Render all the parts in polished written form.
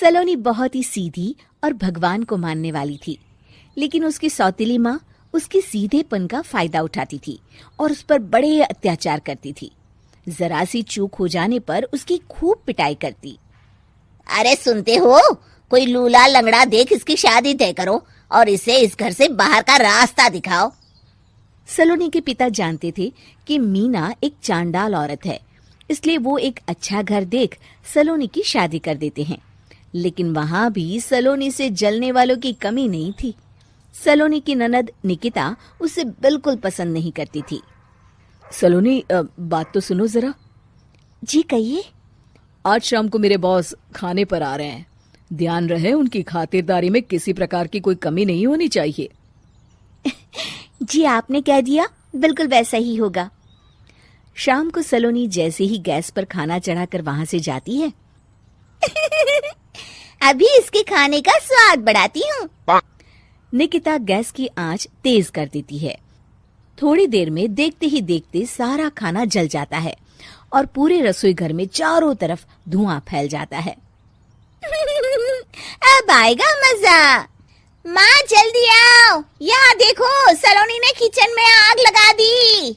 सलोनी बहुत ही सीधी और भगवान को मानने वाली थी, लेकिन उसकी सौतेली माँ उसके सीधेपन का फायदा उठाती थी और उस पर बड़े अत्याचार करती थी। जरा सी चूक हो जाने पर उसकी खूब पिटाई करती। अरे सुनते हो, कोई लूला लंगड़ा देख इसकी शादी तय करो और इसे इस घर से बाहर का रास्ता दिखाओ। सलोनी के पिता जानते थे कि मीना एक चांडाल औरत है, इसलिए वो एक अच्छा घर देख सलोनी की शादी कर देते हैं। लेकिन वहां भी सलोनी से जलने वालों की कमी नहीं थी। सलोनी की ननद निकिता उसे बिल्कुल पसंद नहीं करती थी। सलोनी, बात तो सुनो जरा। जी कहिए। आज शाम को मेरे बॉस खाने पर आ रहे हैं। ध्यान रहे उनकी खातिरदारी में किसी प्रकार की कोई कमी नहीं होनी चाहिए। जी आपने कह दिया, बिल्कुल वैसा ही होगा। शाम को सलोनी जैसे ही गैस पर खाना चढ़ाकर वहां से जाती है अभी इसके खाने का स्वाद बढ़ाती हूँ। निकिता गैस की आंच तेज कर देती है। थोड़ी देर में देखते ही देखते सारा खाना जल जाता है और पूरे रसोई घर में चारों तरफ धुआं फैल जाता है। अब आएगा मजा। माँ जल्दी आओ, यहाँ देखो सलोनी ने किचन में आग लगा दी।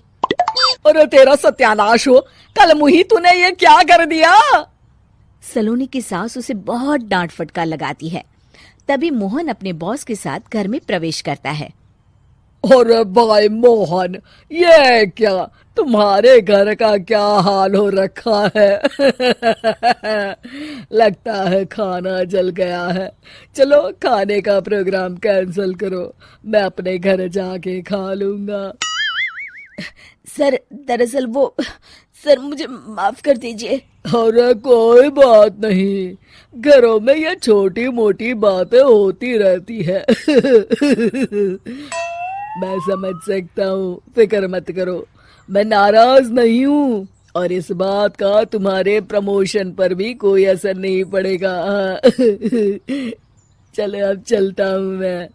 अरे तेरा सत्यानाश हो, कल मुही तूने ये क्या कर दिया? सलोनी की सास उसे बहुत डांट फटकार लगाती है। तभी मोहन अपने बॉस के साथ घर में प्रवेश करता है। अरे भाई मोहन, ये क्या तुम्हारे घर का क्या हाल हो रखा है? लगता है खाना जल गया है। चलो खाने का प्रोग्राम कैंसिल करो, मैं अपने घर जाके खा लूंगा। सर दरअसल सर मुझे माफ कर दीजिए। अरे कोई बात नहीं, घरों में ये छोटी मोटी बातें होती रहती है। मैं समझ सकता हूँ, फिक्र मत करो, मैं नाराज नहीं हूँ और इस बात का तुम्हारे प्रमोशन पर भी कोई असर नहीं पड़ेगा। चले अब चलता हूँ मैं।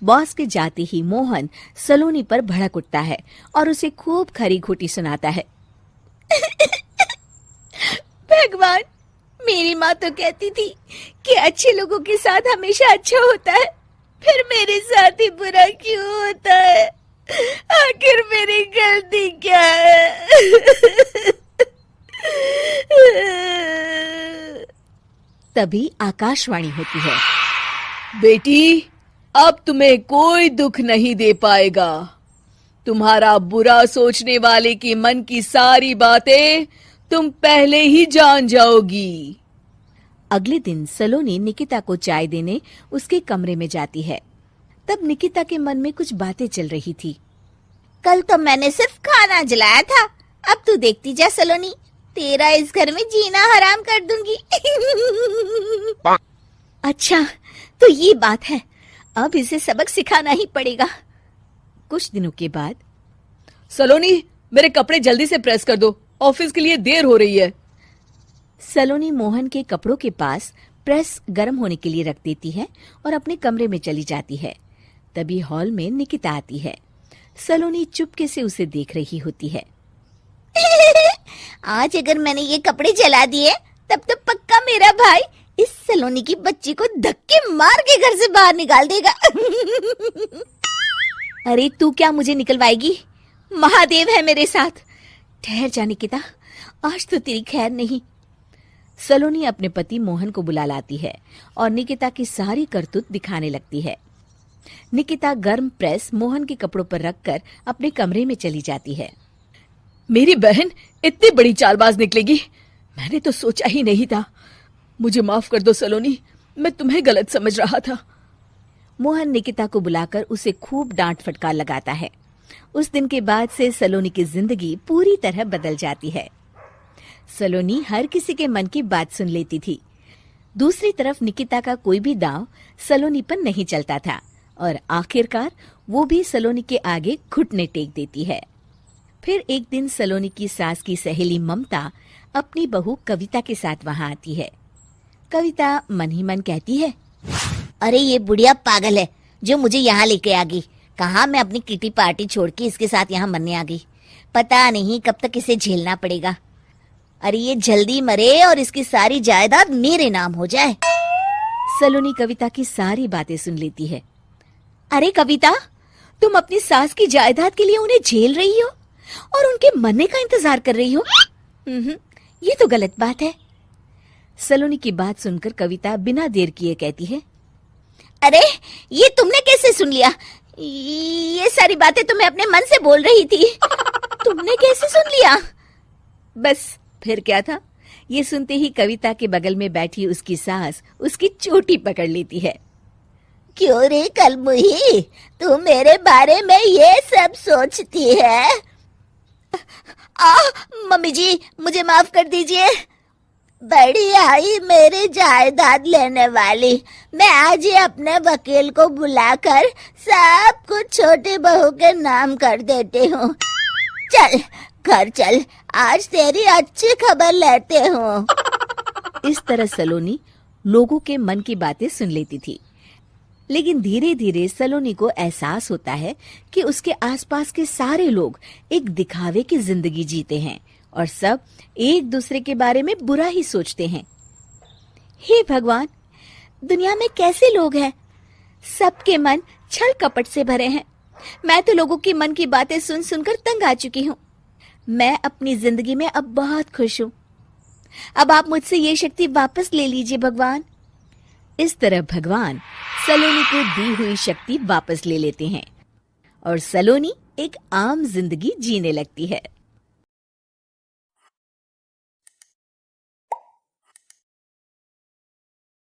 बॉस के जाते ही मोहन सलोनी पर भड़क उठता है और उसे खूब खरी खोटी सुनाता है। भगवान, मेरी माँ तो कहती थी कि अच्छे लोगों के साथ हमेशा अच्छा होता है, फिर मेरे साथ ही बुरा क्यों होता है? आखिर मेरी गलती क्या है? तभी आकाशवाणी होती है। बेटी, अब तुम्हें कोई दुख नहीं दे पाएगा। तुम्हारा बुरा सोचने वाले की मन की सारी बातें तुम पहले ही जान जाओगी। अगले दिन सलोनी निकिता को चाय देने उसके कमरे में जाती है। तब निकिता के मन में कुछ बातें चल रही थी। कल तो मैंने सिर्फ खाना जलाया था, अब तू देखती जा सलोनी, तेरा इस घर में जीना हराम कर दूंगी। अच्छा, तो ये बात है, अब इसे सबक सिखाना ही पड़ेगा। कुछ दिनों के बाद, सलोनी, मेरे कपड़े जल्दी से प्रेस कर दो, ऑफिस के लिए देर हो रही है। सलोनी मोहन के कपड़ों के पास प्रेस गर्म होने के लिए रख देती है और अपने कमरे में चली जाती है। तभी हॉल में निकिता आती है। सलोनी चुपके से उसे देख रही होती है। आज अगर मैंने ये कपड़े जला दिए तब तो पक्का मेरा भाई इस सलोनी की बच्ची को धक्के मार के घर से बाहर निकाल देगा। अरे तू क्या मुझे निकलवाएगी? महादेव है मेरे साथ। ठहर जा निकिता, आज तो तेरी खैर नहीं। सलोनी अपने पति मोहन को बुला लाती है और निकिता की सारी करतूत दिखाने लगती है। निकिता गर्म प्रेस मोहन के कपड़ों पर रखकर अपने कमरे में चली जाती है। मेरी बहन इतनी बड़ी चालबाज निकलेगी, मैंने तो सोचा ही नहीं था। मुझे माफ कर दो सलोनी, मैं तुम्हें गलत समझ रहा था। मोहन निकिता को बुलाकर उसे खूब डांट फटकार लगाता है। उस दिन के बाद से सलोनी की जिंदगी पूरी तरह बदल जाती है। सलोनी हर किसी के मन की बात सुन लेती थी। दूसरी तरफ निकिता का कोई भी दांव सलोनी पर नहीं चलता था और आखिरकार वो भी सलोनी के आगे घुटने टेक देती है। फिर एक दिन सलोनी की सास की सहेली ममता अपनी बहू कविता के साथ वहां आती है। कविता मन ही मन कहती है, अरे ये बुढ़िया पागल है जो मुझे यहाँ लेके आ गई। कहाँ मैं अपनी किटी पार्टी छोड़ के इसके साथ यहाँ मरने आ गई। पता नहीं कब तक इसे झेलना पड़ेगा। अरे ये जल्दी मरे और इसकी सारी जायदाद मेरे नाम हो जाए। सलोनी कविता की सारी बातें सुन लेती है। अरे कविता, तुम अपनी सास की जायदाद के लिए उन्हें झेल रही हो और उनके मरने का इंतजार कर रही हो। ये तो गलत बात है। सलोनी की बात सुनकर कविता बिना देर किए कहती है, अरे ये तुमने कैसे सुन लिया? ये सारी बातें तो मैं अपने मन से बोल रही थी। तुमने कैसे सुन लिया? बस फिर क्या था। ये सुनते ही कविता के बगल में बैठी उसकी सास उसकी चोटी पकड़ लेती है। क्यों रे कलमुही, तू मेरे बारे में ये सब सोचती है? मम्मी जी, मुझे माफ कर दीजिए। बड़ी आई मेरी जायदाद लेने वाली, मैं आज ही अपने वकील को बुलाकर सब कुछ छोटी बहू के नाम कर देती हूँ। चल घर चल, आज तेरी अच्छी खबर लेते हूँ। इस तरह सलोनी लोगों के मन की बातें सुन लेती थी, लेकिन धीरे धीरे सलोनी को एहसास होता है कि उसके आसपास के सारे लोग एक दिखावे की जिंदगी जीते हैं और सब एक दूसरे के बारे में बुरा ही सोचते हैं। हे भगवान, दुनिया में कैसे लोग हैं? सबके मन छल कपट से भरे हैं। मैं तो लोगों के मन की बातें सुन सुनकर तंग आ चुकी हूँ। मैं अपनी जिंदगी में अब बहुत खुश हूँ। अब आप मुझसे ये शक्ति वापस ले लीजिए भगवान। इस तरह भगवान सलोनी को दी हुई शक्ति वापस ले लेते हैं और सलोनी एक आम जिंदगी जीने लगती है।